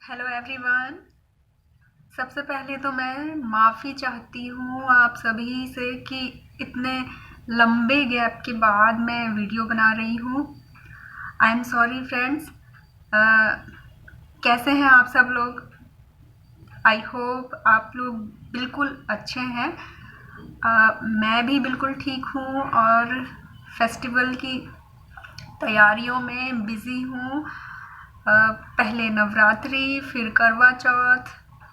Hello everyone. सबसे पहले तो मैं माफ़ी चाहती हूँ आप सभी से कि इतने लंबे गैप के बाद मैं वीडियो बना रही हूँ। I am sorry friends. कैसे हैं आप सब लोग? आई होप आप लोग बिल्कुल अच्छे हैं। मैं भी बिल्कुल ठीक हूँ और फेस्टिवल की तैयारियों में बिज़ी हूँ। पहले नवरात्रि, फिर करवा चौथ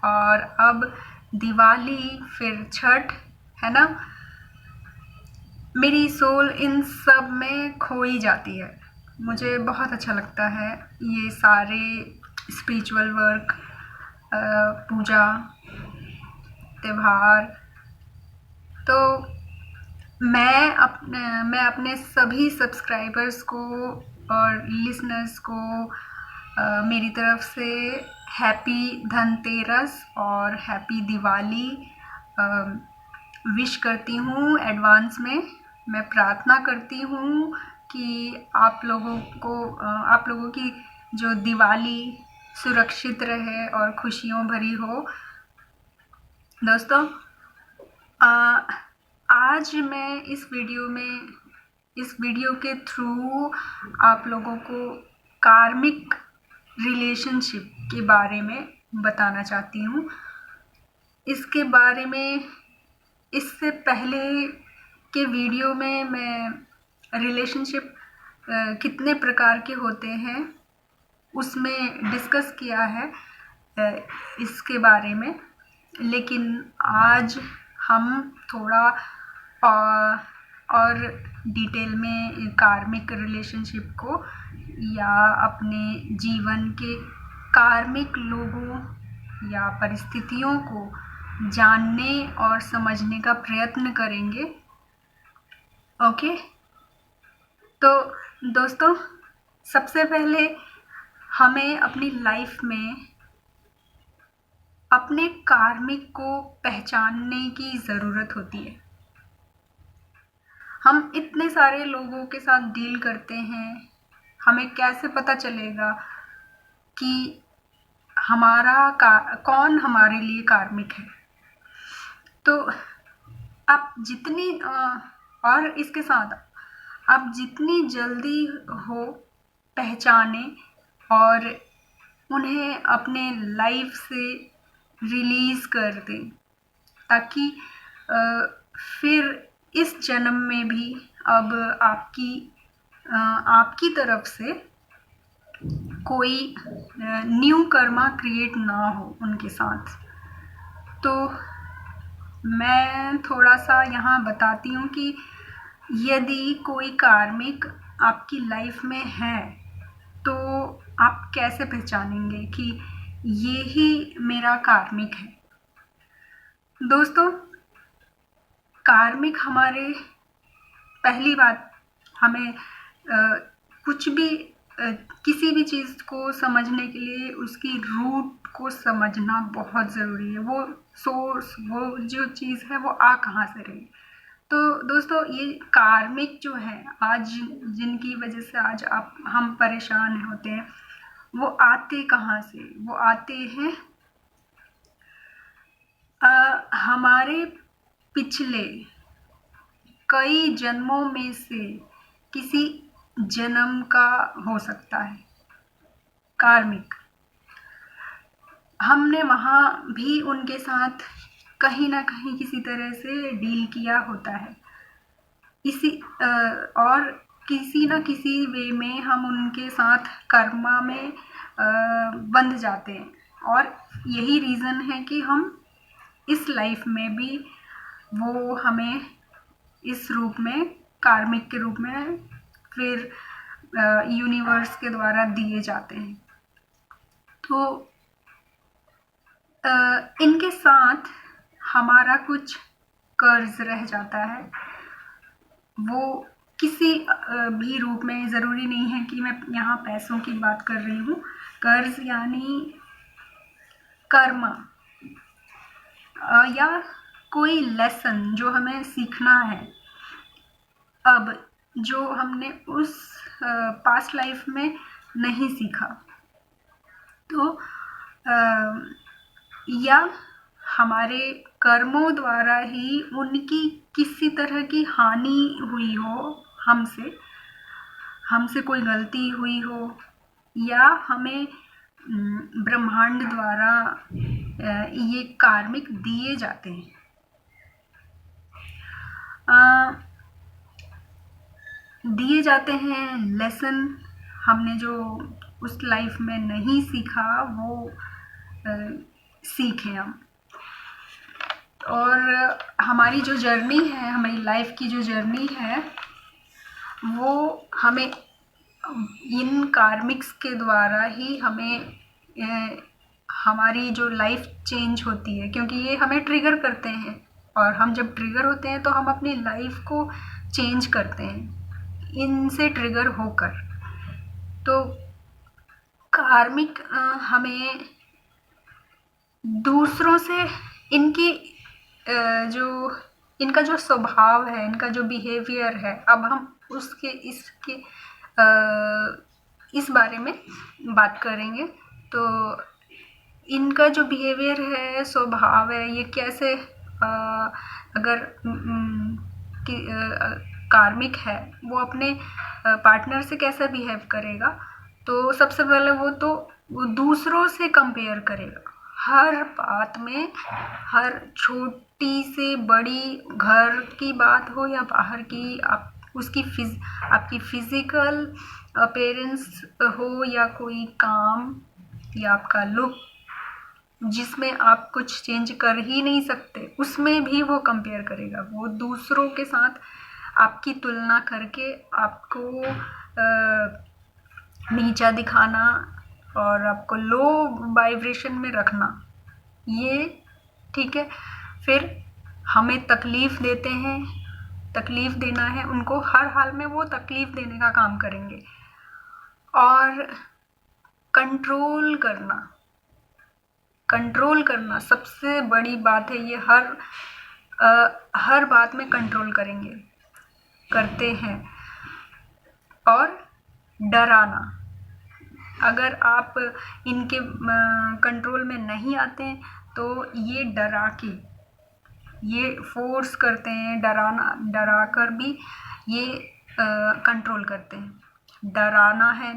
और अब दिवाली, फिर छठ, है ना। मेरी सोल इन सब में खो ही जाती है। मुझे बहुत अच्छा लगता है ये सारे स्पिरिचुअल वर्क, पूजा, त्योहार। तो मैं अपने सभी सब्सक्राइबर्स को और लिसनर्स को मेरी तरफ से हैप्पी धनतेरस और हैप्पी दिवाली विश करती हूँ एडवांस में। मैं प्रार्थना करती हूँ कि आप लोगों की जो दिवाली सुरक्षित रहे और खुशियों भरी हो। दोस्तों, आज मैं इस वीडियो के थ्रू आप लोगों को कार्मिक रिलेशनशिप के बारे में बताना चाहती हूँ। इसके बारे में इससे पहले के वीडियो में मैं रिलेशनशिप कितने प्रकार के होते हैं उसमें डिस्कस किया है इसके बारे में। लेकिन आज हम थोड़ा और डिटेल में कार्मिक रिलेशनशिप को या अपने जीवन के कार्मिक लोगों या परिस्थितियों को जानने और समझने का प्रयत्न करेंगे। ओके, तो दोस्तों, सबसे पहले हमें अपनी लाइफ में अपने कार्मिक को पहचानने की ज़रूरत होती है। हम इतने सारे लोगों के साथ डील करते हैं, हमें कैसे पता चलेगा कि कौन हमारे लिए कार्मिक है? तो आप जितनी और इसके साथ आप जितनी जल्दी हो पहचाने और उन्हें अपने लाइफ से रिलीज़ कर दें, ताकि फिर इस जन्म में भी अब आपकी तरफ से कोई न्यू कर्मा क्रिएट ना हो उनके साथ। तो मैं थोड़ा सा यहाँ बताती हूँ कि यदि कोई कार्मिक आपकी लाइफ में है तो आप कैसे पहचानेंगे कि ये ही मेरा कार्मिक है। दोस्तों, कार्मिक हमारे पहली बात हमें कुछ भी किसी भी चीज़ को समझने के लिए उसकी रूट को समझना बहुत ज़रूरी है। वो सोर्स, वो जो चीज़ है वो कहाँ से रही। तो दोस्तों, ये कार्मिक जो है आज जिनकी वजह से आज हम परेशान होते हैं, वो आते कहाँ से? वो आते हैं हमारे पिछले कई जन्मों में से किसी जन्म का हो सकता है कार्मिक। हमने वहाँ भी उनके साथ कहीं ना कहीं किसी तरह से डील किया होता है। और किसी न किसी वे में हम उनके साथ कर्मा में बंध जाते हैं, और यही रीज़न है कि हम इस लाइफ में भी वो हमें इस रूप में, कार्मिक के रूप में, फिर यूनिवर्स के द्वारा दिए जाते हैं। तो इनके साथ हमारा कुछ कर्ज रह जाता है। वो किसी भी रूप में, ज़रूरी नहीं है कि मैं यहाँ पैसों की बात कर रही हूँ। कर्ज यानी कर्म, या कोई लेसन जो हमें सीखना है अब, जो हमने उस पास्ट लाइफ में नहीं सीखा। तो या हमारे कर्मों द्वारा ही उनकी किसी तरह की हानि हुई हो, हमसे कोई गलती हुई हो, या हमें ब्रह्मांड द्वारा ये कार्मिक दिए जाते हैं। दिए जाते हैं लेसन, हमने जो उस लाइफ में नहीं सीखा वो सीखें हम। और हमारी जो जर्नी है, हमारी लाइफ की जो जर्नी है, वो हमें इन कार्मिक्स के द्वारा ही हमें हमारी जो लाइफ चेंज होती है, क्योंकि ये हमें ट्रिगर करते हैं, और हम जब ट्रिगर होते हैं तो हम अपनी लाइफ को चेंज करते हैं इनसे ट्रिगर होकर। तो कार्मिक हमें दूसरों से इनका जो स्वभाव है, इनका जो बिहेवियर है, अब हम इस बारे में बात करेंगे। तो इनका जो बिहेवियर है, स्वभाव है, ये कैसे अगर कार्मिक है, वो अपने पार्टनर से कैसा बिहेव करेगा, तो सबसे पहले वो दूसरों से कंपेयर करेगा हर बात में। हर छोटी से बड़ी, घर की बात हो या बाहर की, आपकी फिजिकल अपीयरेंस हो या कोई काम या आपका लुक जिसमें आप कुछ चेंज कर ही नहीं सकते, उसमें भी वो कंपेयर करेगा। वो दूसरों के साथ आपकी तुलना करके आपको नीचा दिखाना और आपको लो वाइब्रेशन में रखना, ये ठीक है। फिर हमें तकलीफ़ देते हैं, तकलीफ़ देना है उनको, हर हाल में वो तकलीफ़ देने का काम करेंगे। और कंट्रोल करना सबसे बड़ी बात है। ये हर बात में कंट्रोल करते हैं। और डराना, अगर आप इनके कंट्रोल में नहीं आते हैं तो ये डरा के, ये फोर्स करते हैं, डरा कर भी ये कंट्रोल करते हैं। डराना है।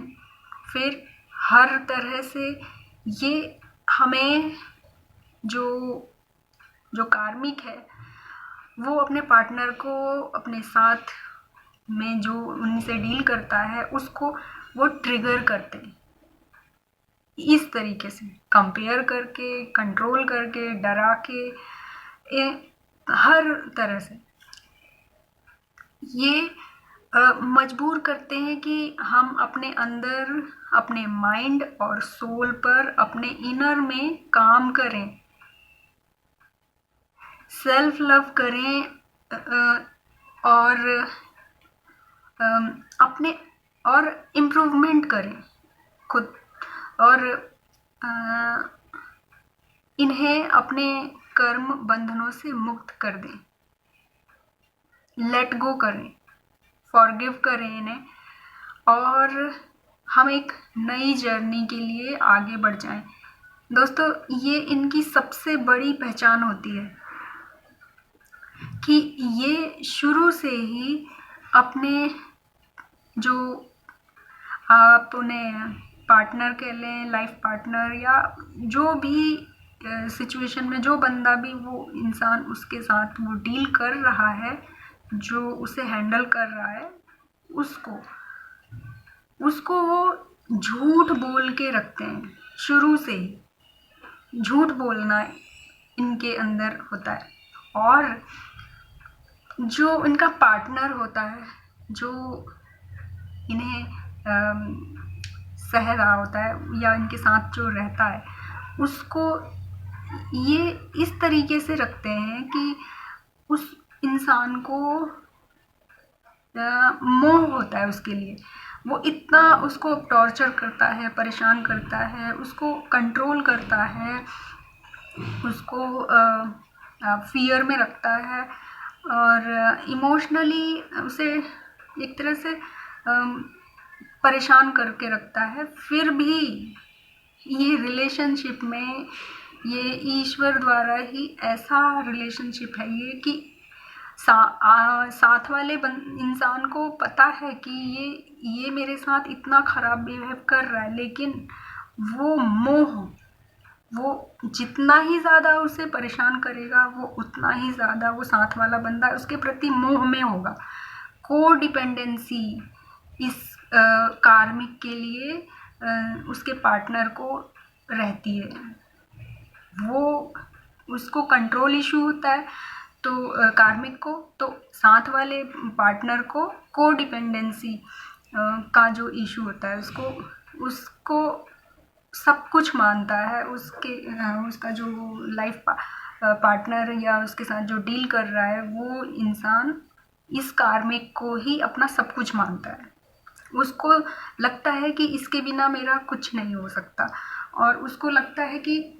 फिर हर तरह से ये हमें जो कार्मिक है, वो अपने पार्टनर को अपने साथ में जो उनसे डील करता है उसको वो ट्रिगर करते हैं, इस तरीके से कंपेयर करके, कंट्रोल करके, डरा के, हर तरह से ये मजबूर करते हैं कि हम अपने अंदर, अपने माइंड और सोल पर, अपने इनर में काम करें, सेल्फ लव करें, और अपने और इम्प्रूवमेंट करें खुद, और इन्हें अपने कर्म बंधनों से मुक्त कर दें, लेट गो करें, फॉरगिव करें इन्हें, और हम एक नई जर्नी के लिए आगे बढ़ जाएं। दोस्तों, ये इनकी सबसे बड़ी पहचान होती है कि ये शुरू से ही अपने, जो आप उन्हें पार्टनर कह लें, लाइफ पार्टनर, या जो भी सिचुएशन में जो बंदा भी वो इंसान उसके साथ वो डील कर रहा है, जो उसे हैंडल कर रहा है, उसको वो झूठ बोल के रखते हैं। शुरू से ही झूठ बोलना इनके अंदर होता है। और जो इनका पार्टनर होता है, जो इन्हें सह रहा होता है या इनके साथ जो रहता है, उसको ये इस तरीके से रखते हैं कि उस इंसान को मोह होता है उसके लिए। वो इतना उसको टॉर्चर करता है, परेशान करता है, उसको कंट्रोल करता है, उसको फियर में रखता है, और इमोशनली उसे एक तरह से परेशान करके रखता है। फिर भी ये रिलेशनशिप में ये ईश्वर द्वारा ही ऐसा रिलेशनशिप है ये कि साथ वाले इंसान को पता है कि ये मेरे साथ इतना ख़राब बिहेव कर रहा है, लेकिन वो मोह, वो जितना ही ज़्यादा उसे परेशान करेगा वो उतना ही ज़्यादा वो साथ वाला बंदा उसके प्रति मोह में होगा। को डिपेंडेंसी इस कार्मिक के लिए उसके पार्टनर को रहती है। वो उसको कंट्रोल इशू होता है तो कार्मिक को, तो साथ वाले पार्टनर को को डिपेंडेंसी का जो इशू होता है उसको सब कुछ मानता है। उसका जो लाइफ पार्टनर या उसके साथ जो डील कर रहा है वो इंसान इस कार्मिक को ही अपना सब कुछ मानता है। उसको लगता है कि इसके बिना मेरा कुछ नहीं हो सकता, और उसको लगता है कि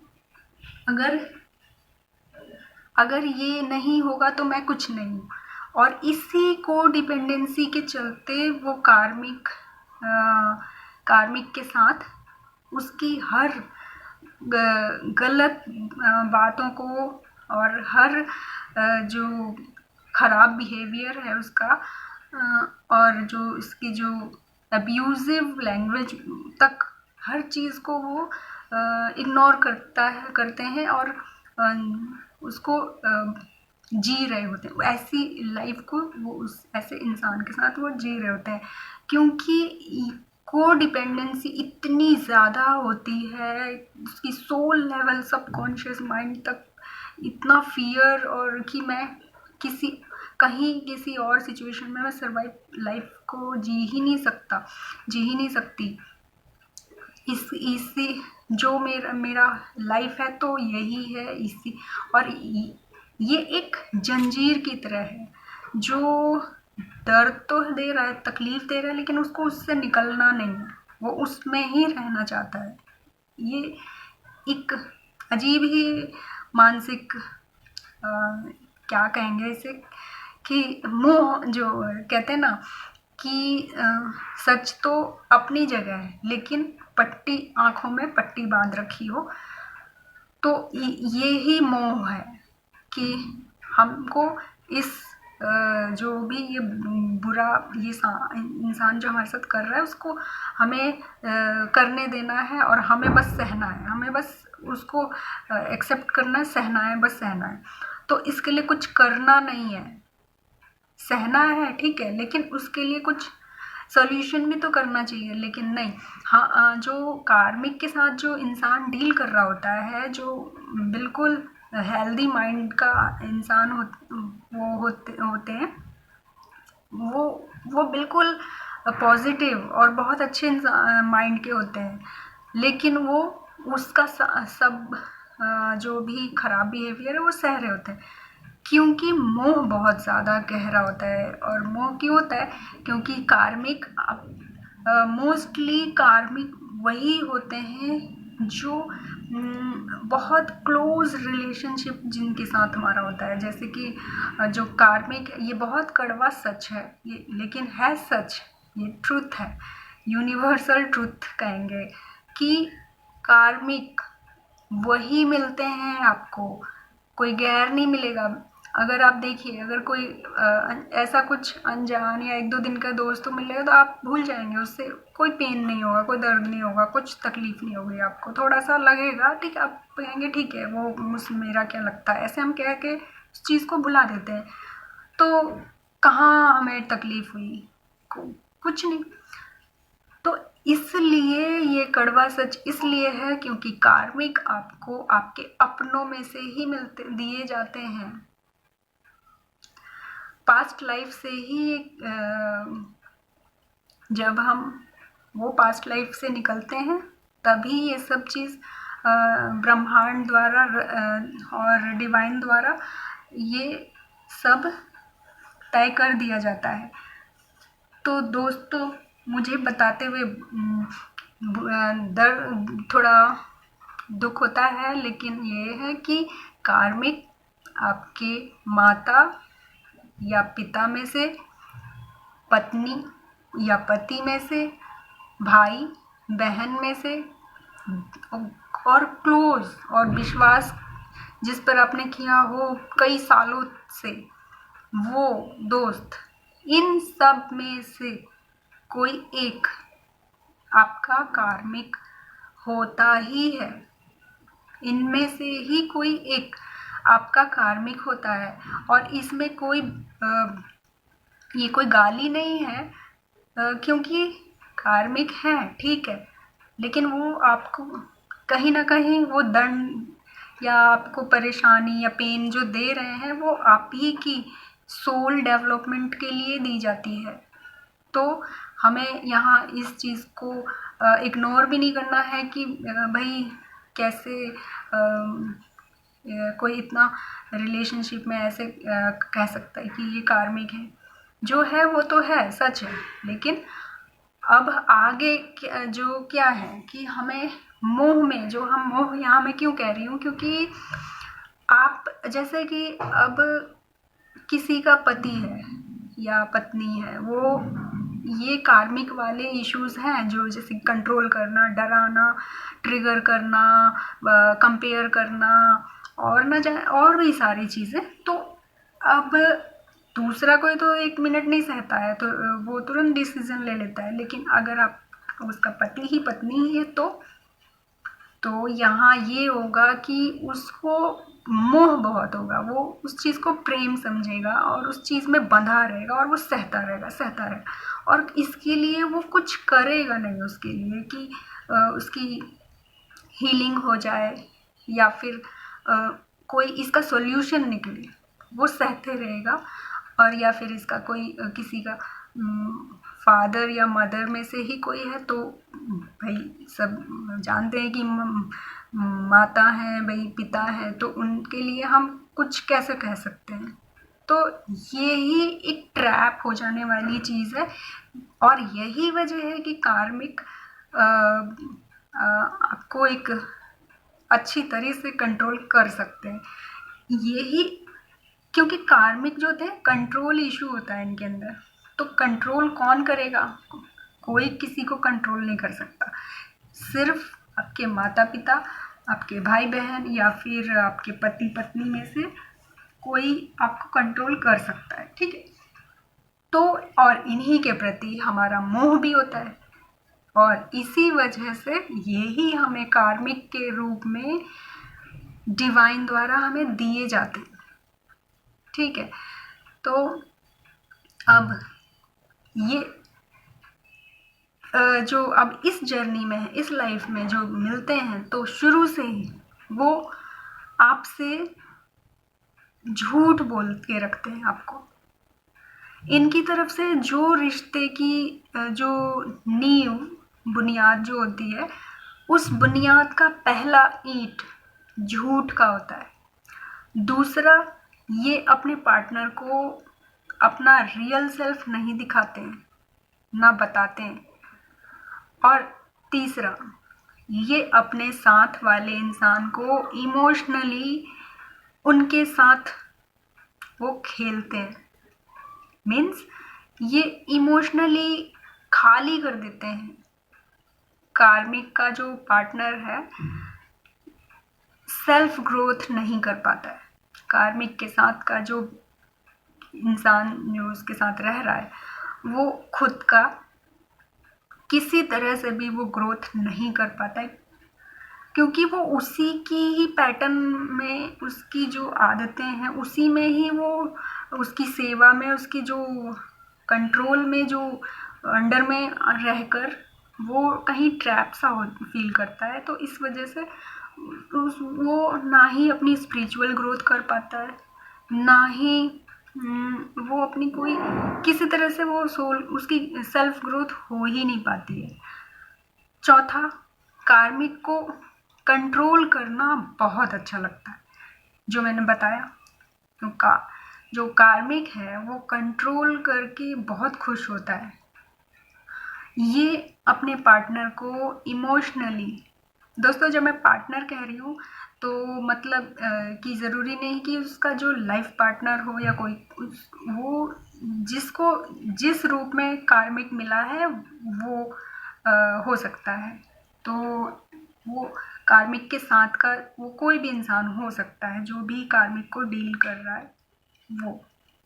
अगर ये नहीं होगा तो मैं कुछ नहीं हूँ। और इसी को डिपेंडेंसी के चलते वो कार्मिक के साथ उसकी हर गलत बातों को और हर जो खराब बिहेवियर है उसका और जो इसकी जो अब्यूज़िव लैंग्वेज तक हर चीज़ को वो इग्नोर करते हैं और उसको जी रहे होते हैं। ऐसी लाइफ को वो ऐसे इंसान के साथ वो जी रहे होते हैं, क्योंकि को डिपेंडेंसी इतनी ज़्यादा होती है, उसकी सोल लेवल सबकॉन्शियस माइंड तक इतना फियर, और कि मैं किसी और सिचुएशन में मैं सर्वाइव लाइफ को जी ही नहीं सकती। इसी जो मेरा लाइफ है तो यही है इसी, और ये एक जंजीर की तरह है जो दर्द तो दे रहा है, तकलीफ दे रहा है, लेकिन उसको उससे निकलना नहीं है, वो उसमें ही रहना चाहता है। ये एक अजीब ही मानसिक क्या कहेंगे इसे, कि मोह जो कहते हैं ना कि सच तो अपनी जगह है लेकिन आँखों में पट्टी बांध रखी हो, तो ये ही मोह है कि हमको इस जो भी ये बुरा ये इंसान जो हमारे साथ कर रहा है उसको हमें करने देना है, और हमें बस सहना है, हमें बस उसको एक्सेप्ट करना है, सहना है, बस सहना है। तो इसके लिए कुछ करना नहीं है, सहना है ठीक है, लेकिन उसके लिए कुछ सॉल्यूशन भी तो करना चाहिए, लेकिन नहीं। हाँ, जो कार्मिक के साथ जो इंसान डील कर रहा होता है, जो बिल्कुल हेल्दी माइंड का इंसान होते हैं, वो बिल्कुल पॉजिटिव और बहुत अच्छे माइंड के होते हैं, लेकिन वो उसका सब जो भी खराब बिहेवियर है वो सह रहे होते हैं, क्योंकि मोह बहुत ज़्यादा गहरा होता है। और मोह क्यों होता है? क्योंकि कार्मिक मोस्टली कार्मिक वही होते हैं जो बहुत क्लोज रिलेशनशिप जिनके साथ हमारा होता है। जैसे कि जो कार्मिक, ये बहुत कड़वा सच है ये, लेकिन है सच, ये ट्रुथ है, यूनिवर्सल ट्रुथ कहेंगे कि कार्मिक वही मिलते हैं आपको, कोई गैर नहीं मिलेगा। अगर आप देखिए, अगर कोई ऐसा कुछ अनजान या 1-2 दिन का दोस्त तो मिलेगा तो आप भूल जाएंगे, उससे कोई पेन नहीं होगा, कोई दर्द नहीं होगा, कुछ तकलीफ नहीं होगी आपको, थोड़ा सा लगेगा ठीक है, आप कहेंगे ठीक है वो मेरा क्या लगता है, ऐसे हम कह के उस चीज़ को भुला देते हैं। तो कहाँ हमें तकलीफ हुई? कुछ नहीं। तो इसलिए ये कड़वा सच इसलिए है क्योंकि कार्मिक आपको आपके अपनों में से ही दिए जाते हैं, पास्ट लाइफ से ही। जब हम वो पास्ट लाइफ से निकलते हैं तभी ये सब चीज़ ब्रह्मांड द्वारा और डिवाइन द्वारा ये सब तय कर दिया जाता है। तो दोस्तों, मुझे बताते हुए थोड़ा दुख होता है, लेकिन ये है कि कार्मिक आपके माता या पिता में से, पत्नी या पति में से, भाई बहन में से, और क्लोज और विश्वास जिस पर आपने किया हो कई सालों से, वो दोस्त, इन सब में से कोई एक आपका कार्मिक होता ही है। इनमें से ही कोई एक आपका कार्मिक होता है। और इसमें ये कोई गाली नहीं है, क्योंकि कार्मिक है, ठीक है, लेकिन वो आपको कहीं ना कहीं वो दंड या आपको परेशानी या पेन जो दे रहे हैं वो आप ही की सोल डेवलपमेंट के लिए दी जाती है। तो हमें यहाँ इस चीज़ को इग्नोर भी नहीं करना है कि भाई कैसे कोई इतना रिलेशनशिप में ऐसे कह सकता है कि ये कार्मिक है। जो है वो तो है, सच है, लेकिन अब आगे जो क्या है कि हमें मोह में, जो हम मोह यहाँ मैं क्यों कह रही हूँ, क्योंकि आप जैसे कि अब किसी का पति है या पत्नी है, वो ये कार्मिक वाले इश्यूज हैं जो जैसे कंट्रोल करना, डराना, ट्रिगर करना, कंपेयर करना और न जाए और भी सारी चीज़ें। तो अब दूसरा कोई तो 1 मिनट नहीं सहता है, तो वो तुरंत डिसीजन ले लेता है। लेकिन अगर आप उसका पति ही पत्नी ही है तो यहाँ ये होगा कि उसको मोह बहुत होगा, वो उस चीज़ को प्रेम समझेगा और उस चीज़ में बंधा रहेगा और वो सहता रहेगा और इसके लिए वो कुछ करेगा नहीं उसके लिए कि उसकी हीलिंग हो जाए या फिर कोई इसका सॉल्यूशन निकले। वो सहते रहेगा। और या फिर इसका कोई किसी का फादर या मदर में से ही कोई है तो भाई सब जानते हैं कि माता है, भाई पिता है, तो उनके लिए हम कुछ कैसे कह सकते हैं। तो ये ही एक ट्रैप हो जाने वाली चीज़ है और यही वजह है कि कार्मिक आपको एक अच्छी तरह से कंट्रोल कर सकते हैं। यही क्योंकि कार्मिक जो थे कंट्रोल इशू होता है इनके अंदर। तो कंट्रोल कौन करेगा? कोई किसी को कंट्रोल नहीं कर सकता। सिर्फ आपके माता पिता, आपके भाई बहन या फिर आपके पति पत्नी में से कोई आपको कंट्रोल कर सकता है, ठीक है। तो और इन्हीं के प्रति हमारा मोह भी होता है और इसी वजह से यही हमें कार्मिक के रूप में डिवाइन द्वारा हमें दिए जाते हैं, ठीक है। तो अब ये जो अब इस जर्नी में है, इस लाइफ में जो मिलते हैं, तो शुरू से ही वो आपसे झूठ बोल के रखते हैं आपको। इनकी तरफ से जो रिश्ते की जो नींव, बुनियाद जो होती है, उस बुनियाद का पहला ईंट झूठ का होता है। दूसरा, ये अपने पार्टनर को अपना रियल सेल्फ नहीं दिखाते हैं, ना बताते हैं। और तीसरा, ये अपने साथ वाले इंसान को इमोशनली उनके साथ वो खेलते हैं। मीन्स ये इमोशनली खाली कर देते हैं। कार्मिक का जो पार्टनर है सेल्फ ग्रोथ नहीं कर पाता है। कार्मिक के साथ का जो इंसान जो उसके साथ रह रहा है वो खुद का किसी तरह से भी वो ग्रोथ नहीं कर पाता है, क्योंकि वो उसी की ही पैटर्न में, उसकी जो आदतें हैं उसी में ही वो, उसकी सेवा में, उसकी जो कंट्रोल में, जो अंडर में रहकर वो कहीं ट्रैप सा फील करता है। तो इस वजह से वो ना ही अपनी स्पिरिचुअल ग्रोथ कर पाता है, ना ही वो अपनी कोई किसी तरह से वो सोल, उसकी सेल्फ ग्रोथ हो ही नहीं पाती है। चौथा, कार्मिक को कंट्रोल करना बहुत अच्छा लगता है, जो मैंने बताया। तो जो कार्मिक है वो कंट्रोल करके बहुत खुश होता है। ये अपने पार्टनर को इमोशनली, दोस्तों जब मैं पार्टनर कह रही हूँ तो मतलब कि ज़रूरी नहीं कि उसका जो लाइफ पार्टनर हो या कोई, वो जिसको जिस रूप में कार्मिक मिला है वो हो सकता है। तो वो कार्मिक के साथ का वो कोई भी इंसान हो सकता है जो भी कार्मिक को डील कर रहा है वो।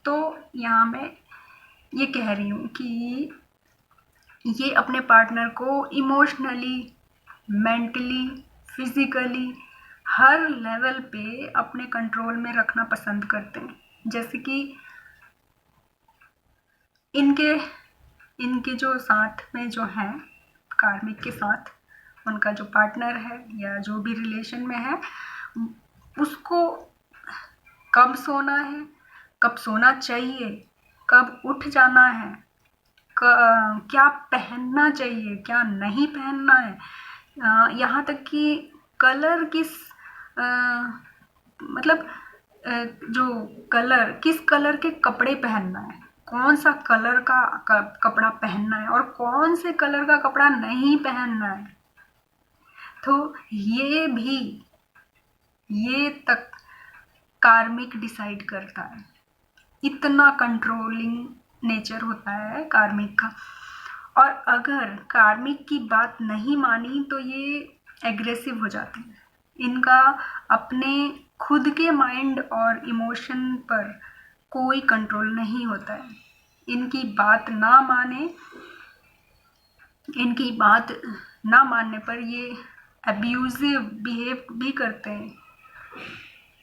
तो यहाँ मैं ये कह रही हूँ कि ये अपने पार्टनर को इमोशनली, मेंटली, फिजिकली हर लेवल पे अपने कंट्रोल में रखना पसंद करते हैं। जैसे कि इनके जो साथ में जो हैं कार्मिक के साथ उनका जो पार्टनर है या जो भी रिलेशन में है, उसको कब सोना है, कब सोना चाहिए, कब उठ जाना है, क्या पहनना चाहिए, क्या नहीं पहनना है, यहाँ तक कि कलर मतलब जो किस कलर के कपड़े पहनना है, कौन सा कलर का कपड़ा पहनना है और कौन से कलर का कपड़ा नहीं पहनना है। तो ये तक कार्मिक डिसाइड करता है। इतना कंट्रोलिंग नेचर होता है कार्मिक का। और अगर कार्मिक की बात नहीं मानी तो ये एग्रेसिव हो जाते हैं। इनका अपने खुद के माइंड और इमोशन पर कोई कंट्रोल नहीं होता है। इनकी बात ना मानने पर ये अब्यूजिव बिहेव भी करते हैं।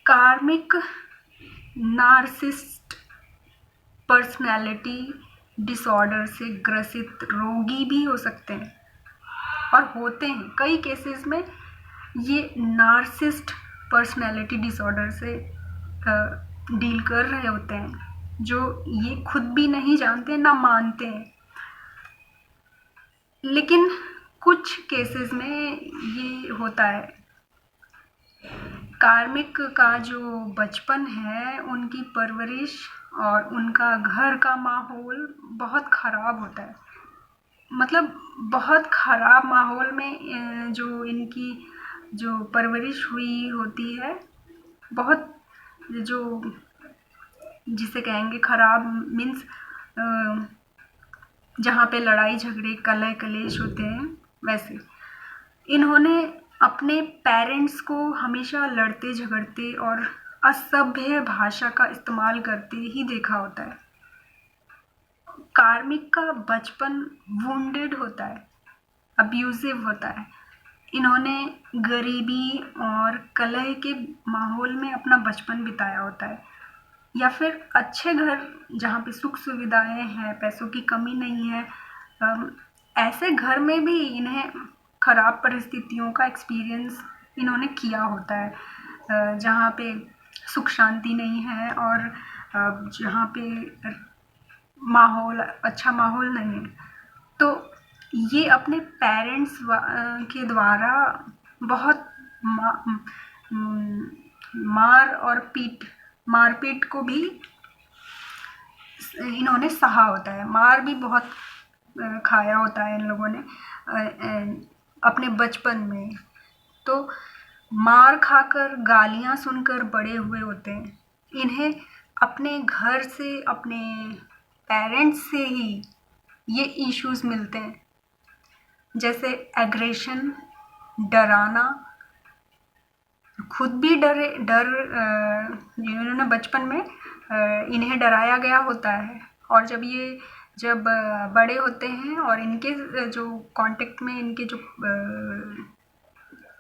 कार्मिक नार्सिसिस्ट पर्सनैलिटी डिसऑर्डर से ग्रसित रोगी भी हो सकते हैं और होते हैं। कई केसेस में ये नार्सिसिस्ट पर्सनैलिटी डिसऑर्डर से डील कर रहे होते हैं, जो ये खुद भी नहीं जानते ना मानते हैं। लेकिन कुछ केसेस में ये होता है। कार्मिक का जो बचपन है, उनकी परवरिश और उनका घर का माहौल बहुत ख़राब होता है। मतलब बहुत ख़राब माहौल में जो इनकी जो परवरिश हुई होती है, बहुत जो जिसे कहेंगे ख़राब मीन्स जहाँ पे लड़ाई झगड़े कलह कलेश होते हैं, वैसे इन्होंने अपने पेरेंट्स को हमेशा लड़ते झगड़ते और असभ्य भाषा का इस्तेमाल करते ही देखा होता है। कार्मिक का बचपन वुंडेड होता है, अब्यूजिव होता है। इन्होंने गरीबी और कलह के माहौल में अपना बचपन बिताया होता है, या फिर अच्छे घर जहाँ पे सुख सुविधाएं हैं, पैसों की कमी नहीं है, ऐसे घर में भी इन्हें ख़राब परिस्थितियों का एक्सपीरियंस इन्होंने किया होता है, जहाँ पे सुख शांति नहीं है और जहाँ पे अच्छा माहौल नहीं है। तो ये अपने पेरेंट्स के द्वारा बहुत मारपीट को भी इन्होंने सहा होता है। मार भी बहुत खाया होता है इन लोगों ने अपने बचपन में। तो मार खाकर गालियाँ सुनकर बड़े हुए होते हैं। इन्हें अपने घर से, अपने पेरेंट्स से ही ये इश्यूज़ मिलते हैं, जैसे एग्रेशन, डराना, खुद भी जिन्होंने बचपन में इन्हें डराया गया होता है, और जब बड़े होते हैं और इनके जो कांटेक्ट में इनके जो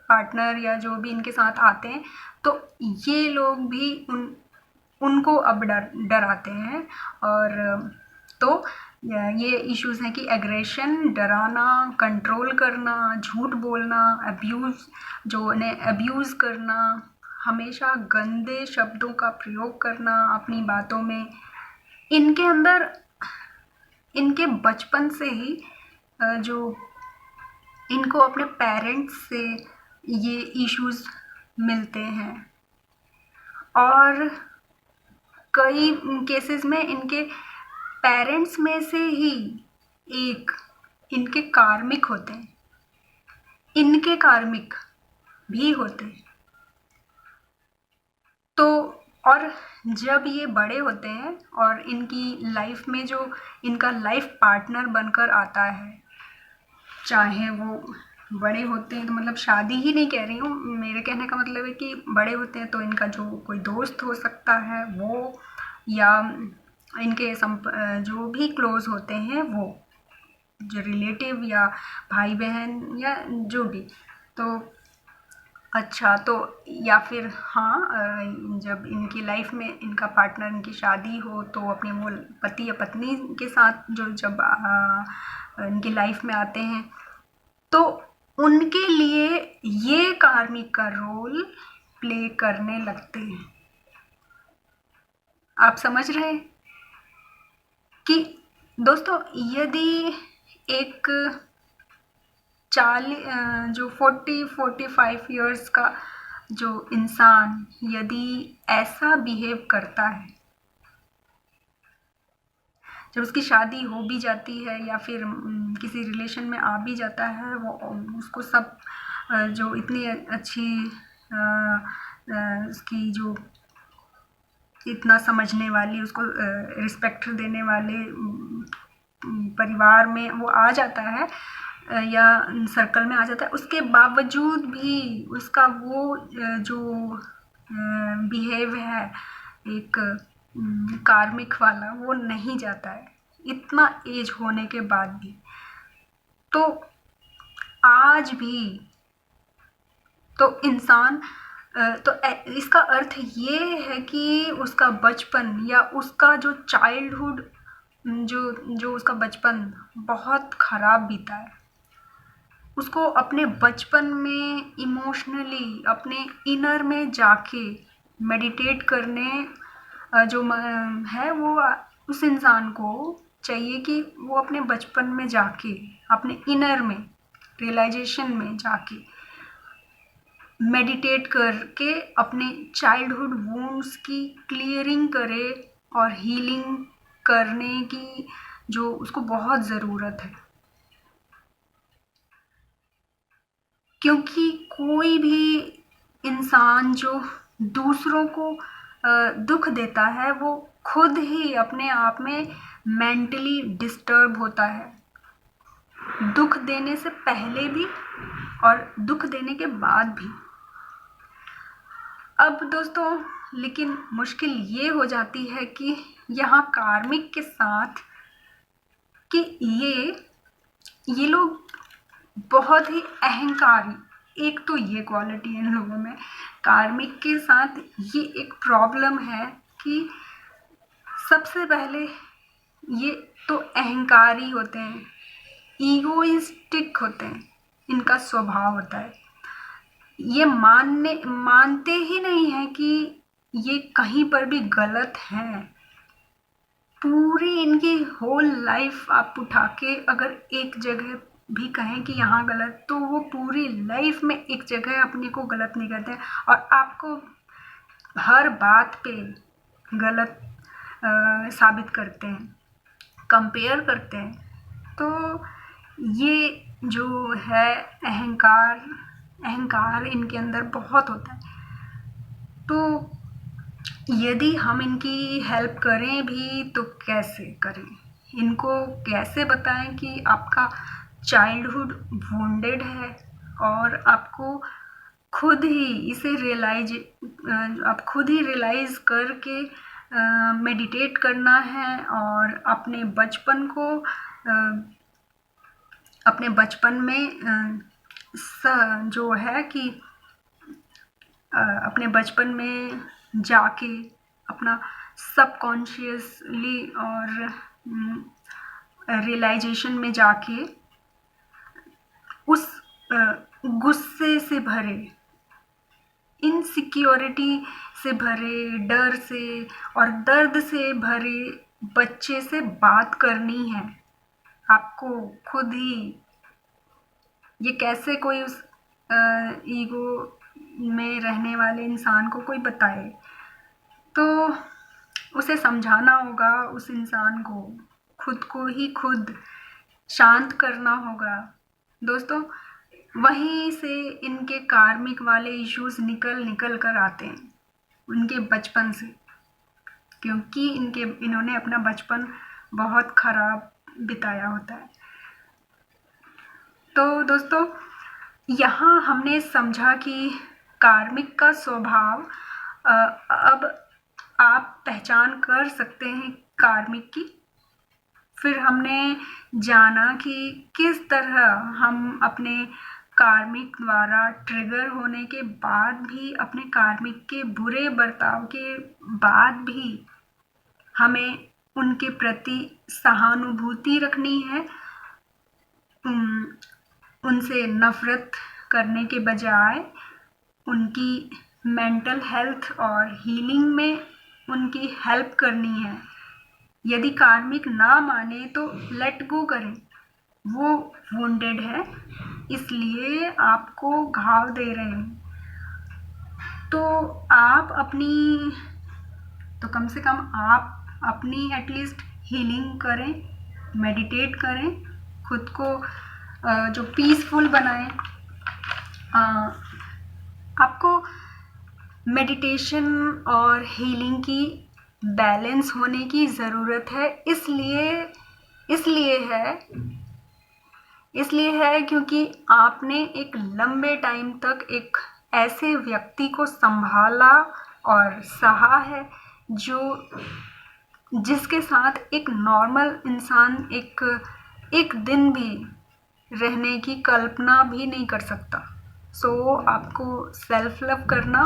पार्टनर या जो भी इनके साथ आते हैं, तो ये लोग भी उनको अब डराते हैं। और तो ये इश्यूज़ हैं कि एग्रेशन, डराना, कंट्रोल करना, झूठ बोलना, अब्यूज़ करना, हमेशा गंदे शब्दों का प्रयोग करना अपनी बातों में। इनके अंदर इनके बचपन से ही जो इनको अपने पेरेंट्स से ये इश्यूज़ मिलते हैं, और कई केसेस में इनके पेरेंट्स में से ही एक इनके कार्मिक होते हैं, इनके कार्मिक भी होते हैं। तो और जब ये बड़े होते हैं और इनकी लाइफ में जो इनका लाइफ पार्टनर बनकर आता है, चाहे वो बड़े होते हैं तो मतलब शादी ही नहीं कह रही हूँ, मेरे कहने का मतलब है कि बड़े होते हैं तो इनका जो कोई दोस्त हो सकता है वो, या इनके जो भी क्लोज होते हैं वो, जो रिलेटिव या भाई बहन या जो भी। तो अच्छा, तो या फिर हाँ, जब इनकी लाइफ में इनका पार्टनर, इनकी शादी हो तो अपने वो पति या पत्नी के साथ जो जब इनकी लाइफ में आते हैं तो उनके लिए ये कार्मिक का रोल प्ले करने लगते हैं। आप समझ रहे हैं कि दोस्तों, यदि एक जो 40-45 इयर्स का जो इंसान यदि ऐसा बिहेव करता है, जब उसकी शादी हो भी जाती है या फिर किसी रिलेशन में आ भी जाता है, वो उसको सब जो इतनी अच्छी उसकी जो इतना समझने वाली, उसको रिस्पेक्ट देने वाले परिवार में वो आ जाता है या सर्कल में आ जाता है, उसके बावजूद भी उसका वो जो बिहेव है एक कार्मिक वाला, वो नहीं जाता है इतना एज होने के बाद भी। तो आज भी तो इंसान तो इसका अर्थ ये है कि उसका बचपन या उसका जो चाइल्डहुड, जो जो उसका बचपन बहुत ख़राब बीता है, उसको अपने बचपन में इमोशनली अपने इनर में जाके मेडिटेट करने जो है वो उस इंसान को चाहिए कि वो अपने बचपन में जाके, अपने इनर में, रियलाइजेशन में जाके मेडिटेट करके अपने चाइल्डहुड वुंड्स की क्लियरिंग करे और हीलिंग करने की जो उसको बहुत ज़रूरत है। क्योंकि कोई भी इंसान जो दूसरों को दुख देता है वो खुद ही अपने आप में मेंटली डिस्टर्ब होता है, दुख देने से पहले भी और दुख देने के बाद भी। अब दोस्तों, लेकिन मुश्किल ये हो जाती है कि यहाँ कार्मिक के साथ कि ये लोग बहुत ही अहंकारी, एक तो ये क्वालिटी है इन लोगों में। कार्मिक के साथ ये एक प्रॉब्लम है कि सबसे पहले ये तो अहंकारी होते हैं, ईगोइस्टिक होते हैं, इनका स्वभाव होता है। ये मानते ही नहीं है कि ये कहीं पर भी गलत हैं। पूरी इनकी होल लाइफ आप उठा के अगर एक जगह भी कहें कि यहाँ गलत, तो वो पूरी लाइफ में एक जगह अपने को गलत नहीं करते हैं और आपको हर बात पे गलत साबित करते हैं, कंपेयर करते हैं। तो ये जो है अहंकार इनके अंदर बहुत होता है। तो यदि हम इनकी हेल्प करें भी तो कैसे करें, इनको कैसे बताएं कि आपका चाइल्डहुड वुंडेड है और आपको खुद ही इसे आप खुद ही रियलाइज करके मेडिटेट करना है और अपने बचपन को अपने बचपन में जो है कि अपने बचपन में जाके अपना सबकॉन्शियसली और रियलाइजेशन में जाके उस गुस्से से भरे, इनसिक्योरिटी से भरे, डर से और दर्द से भरे बच्चे से बात करनी है आपको खुद ही। ये कैसे कोई उस ईगो में रहने वाले इंसान को कोई बताए, तो उसे समझाना होगा, उस इंसान को खुद को ही खुद शांत करना होगा। दोस्तों, वहीं से इनके कार्मिक वाले इश्यूज निकल कर आते हैं उनके बचपन से, क्योंकि इन्होंने अपना बचपन बहुत ख़राब बिताया होता है। तो दोस्तों, यहाँ हमने समझा कि कार्मिक का स्वभाव, अब आप पहचान कर सकते हैं कार्मिक की। फिर हमने जाना कि किस तरह हम अपने कार्मिक द्वारा ट्रिगर होने के बाद भी, अपने कार्मिक के बुरे बर्ताव के बाद भी हमें उनके प्रति सहानुभूति रखनी है, उनसे नफरत करने के बजाय उनकी मेंटल हेल्थ और हीलिंग में उनकी हेल्प करनी है। यदि कार्मिक ना माने तो लेट गो करें, वो वुंडेड है इसलिए आपको घाव दे रहे हैं। तो आप अपनी, तो कम से कम आप अपनी एटलीस्ट हीलिंग करें, मेडिटेट करें, खुद को जो पीसफुल बनाएं। आपको मेडिटेशन और हीलिंग की बैलेंस होने की ज़रूरत है। इसलिए है क्योंकि आपने एक लंबे टाइम तक एक ऐसे व्यक्ति को संभाला और सहा है जिसके साथ एक नॉर्मल इंसान एक दिन भी रहने की कल्पना भी नहीं कर सकता। सो आपको सेल्फ लव करना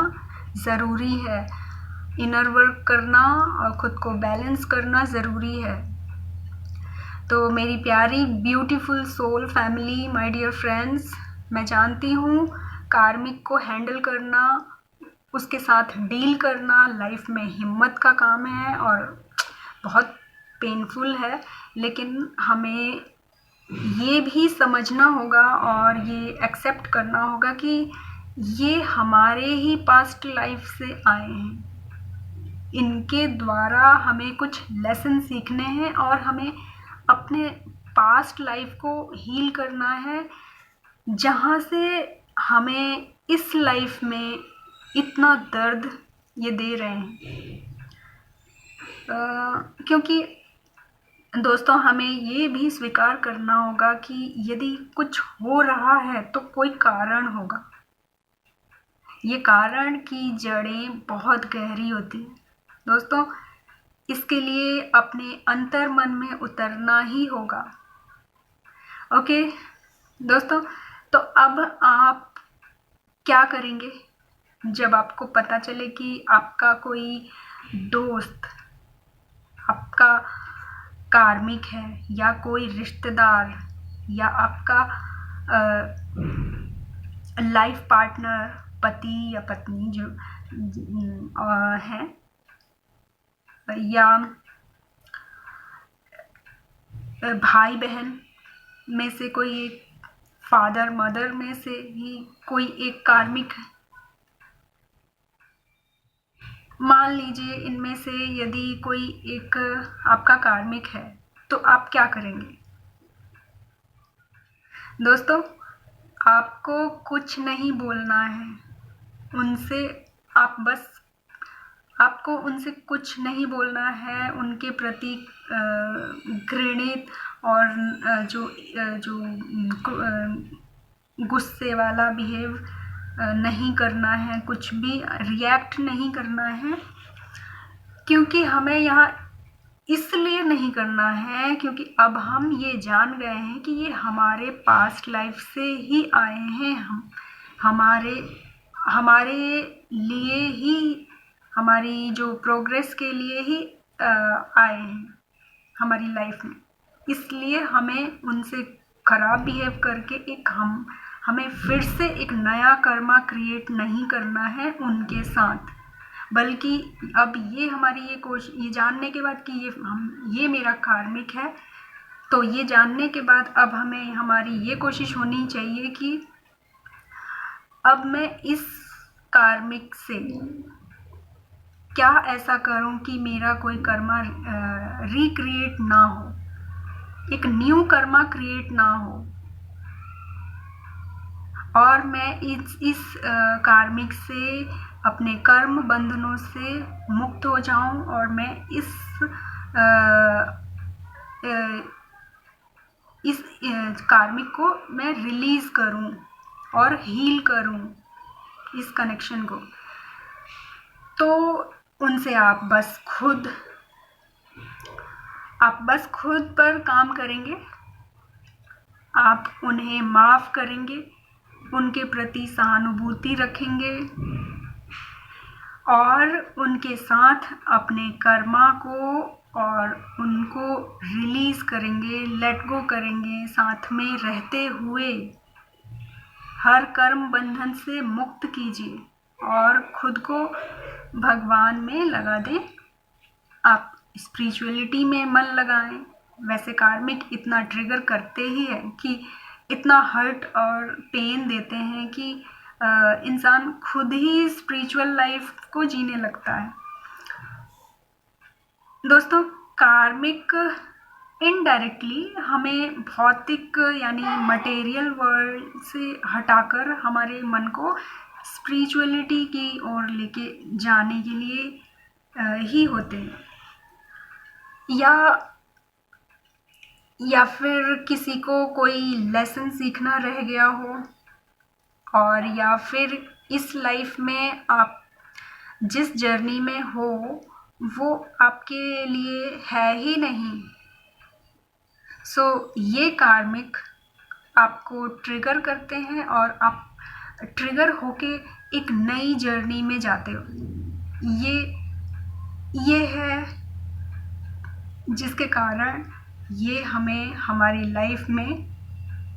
ज़रूरी है, इनर वर्क करना और ख़ुद को बैलेंस करना ज़रूरी है। तो मेरी प्यारी beautiful soul family, my dear friends, मैं जानती हूँ कार्मिक को हैंडल करना, उसके साथ डील करना लाइफ में हिम्मत का काम है और बहुत पेनफुल है, लेकिन हमें ये भी समझना होगा और ये एक्सेप्ट करना होगा कि ये हमारे ही पास्ट लाइफ से आए हैं। इनके द्वारा हमें कुछ लेसन सीखने हैं और हमें अपने पास्ट लाइफ को हील करना है, जहाँ से हमें इस लाइफ में इतना दर्द ये दे रहे हैं। क्योंकि दोस्तों, हमें ये भी स्वीकार करना होगा कि यदि कुछ हो रहा है तो कोई कारण होगा। ये कारण की जड़ें बहुत गहरी होती हैं दोस्तों। इसके लिए अपने अंतर मन में उतरना ही होगा। ओके दोस्तों, तो अब आप क्या करेंगे जब आपको पता चले कि आपका कोई दोस्त आपका कार्मिक है, या कोई रिश्तेदार, या आपका लाइफ पार्टनर, पति या पत्नी जो है, या भाई बहन में से कोई एक, फादर मदर में से ही कोई एक कार्मिक है। मान लीजिए इनमें से यदि कोई एक आपका कार्मिक है, तो आप क्या करेंगे? दोस्तों, आपको कुछ नहीं बोलना है उनसे, आपको उनसे कुछ नहीं बोलना है। उनके प्रति घृणित और जो गुस्से वाला बिहेव नहीं करना है, कुछ भी रिएक्ट नहीं करना है, क्योंकि हमें यहाँ इसलिए नहीं करना है क्योंकि अब हम ये जान गए हैं कि ये हमारे पास्ट लाइफ से ही आए हैं। हम हमारे लिए ही, हमारी जो प्रोग्रेस के लिए ही आए हैं हमारी लाइफ में। इसलिए हमें उनसे खराब बिहेव करके हमें फिर से एक नया कर्मा क्रिएट नहीं करना है उनके साथ, बल्कि अब ये हमारी ये जानने के बाद कि ये मेरा कार्मिक है, तो ये जानने के बाद अब हमें हमारी ये कोशिश होनी चाहिए कि अब मैं इस कार्मिक से क्या ऐसा करूं कि मेरा कोई कर्मा रिक्रिएट ना हो, एक न्यू कर्मा क्रिएट ना हो, और मैं इस कार्मिक से, अपने कर्म बंधनों से मुक्त हो जाऊं और मैं इस कार्मिक को मैं रिलीज करूं और हील करूं इस कनेक्शन को, तो उनसे आप बस खुद पर काम करेंगे। आप उन्हें माफ़ करेंगे, उनके प्रति सहानुभूति रखेंगे और उनके साथ अपने कर्मा को और उनको रिलीज़ करेंगे, लेट गो करेंगे। साथ में रहते हुए हर कर्म बंधन से मुक्त कीजिए और खुद को भगवान में लगा दें। आप स्पिरिचुअलिटी में मन लगाएं। वैसे कार्मिक इतना ट्रिगर करते ही है कि इतना हर्ट और पेन देते हैं कि इंसान खुद ही स्पिरिचुअल लाइफ को जीने लगता है। दोस्तों, कार्मिक इनडायरेक्टली हमें भौतिक यानी मटेरियल वर्ल्ड से हटाकर हमारे मन को स्पिरिचुअलिटी की ओर लेके जाने के लिए ही होते हैं, या फिर किसी को कोई लेसन सीखना रह गया हो, और या फिर इस लाइफ में आप जिस जर्नी में हो वो आपके लिए है ही नहीं। ये कार्मिक आपको ट्रिगर करते हैं और आप ट्रिगर होके एक नई जर्नी में जाते हो। ये है जिसके कारण ये हमें हमारी लाइफ में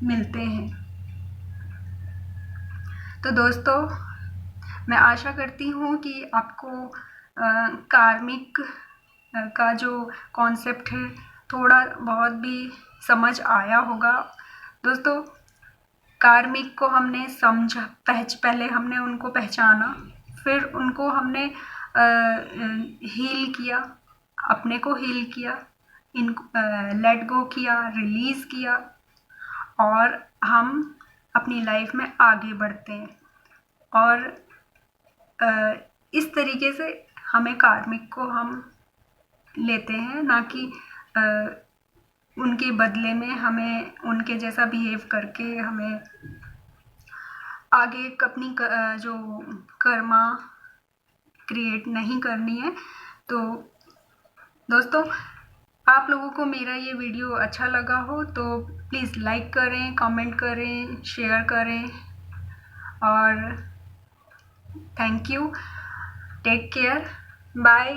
मिलते हैं। तो दोस्तों, मैं आशा करती हूँ कि आपको कार्मिक का जो कॉन्सेप्ट है थोड़ा बहुत भी समझ आया होगा। दोस्तों, कार्मिक को हमने पहले हमने उनको पहचाना, फिर उनको हमने हील किया, अपने को हील किया, इनको लेट गो किया, रिलीज़ किया, और हम अपनी लाइफ में आगे बढ़ते हैं। और इस तरीके से हमें कार्मिक को हम लेते हैं, ना कि उनके बदले में हमें उनके जैसा बिहेव करके हमें आगे अपनी जो कर्मा क्रिएट नहीं करनी है। तो दोस्तों, आप लोगों को मेरा ये वीडियो अच्छा लगा हो तो प्लीज़ लाइक करें, कमेंट करें, शेयर करें, और thank you. Take care, bye.